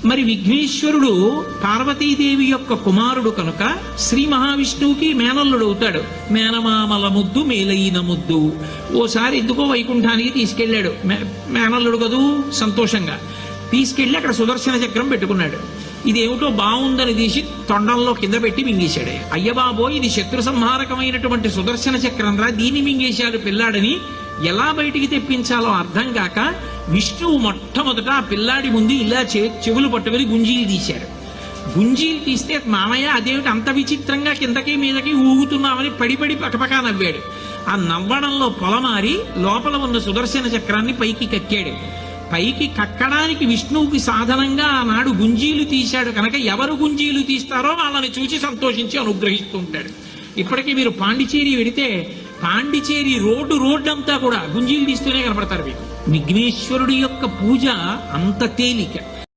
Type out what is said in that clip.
మరి విఘ్నేశ్వరుడు పార్వతీదేవి యొక్క కుమారుడు కనుక శ్రీ మహావిష్ణువుకి మేనల్లుడు అవుతాడు. మేనమామల ముద్దు మేలైన ముద్దు. ఓసారి ఎందుకో వైకుంఠానికి తీసుకెళ్లాడు, మేనల్లుడు కదూ సంతోషంగా తీసుకెళ్లి అక్కడ సుదర్శన చక్రం పెట్టుకున్నాడు. ఇదేమిటో బాగుందని తీసి తొండంలో కింద పెట్టి మింగేశాడు. అయ్యబాబో ఇది శత్రు సంహారకమైనటువంటి సుదర్శన చక్రం రా, దీన్ని మింగేశాడు పిల్లాడని ఎలా బయటికి తెప్పించాలో అర్థం కాక విష్ణువు మొట్టమొదట ఆ పిల్లాడి ముందు ఇలా చెవులు పట్టుకుని గుంజీలు తీశాడు. గుంజీలు తీస్తే మామయ్య అదేమిటి అంత విచిత్రంగా కిందకి మీదకి ఊగుతున్నామని పడిపడి పకపకా నవ్వాడు. ఆ నవ్వడంలో పొలమారి లోపల ఉన్న సుదర్శన చక్రాన్ని పైకి కక్కాడు. పైకి కక్కడానికి విష్ణువుకి సాధనంగా ఆనాడు గుంజీలు తీశాడు కనుక ఎవరు గుంజీలు తీస్తారో వాళ్ళని చూసి సంతోషించి అనుగ్రహిస్తూ ఉంటాడు. ఇప్పటికీ మీరు పాండిచేరి వెడితే పాండిచేరి రోడ్డు అంతా కూడా గుంజీలు తీస్తూనే కనపడతారు మీకు. విఘ్నేశ్వరుడి యొక్క పూజ అంత తేలిక.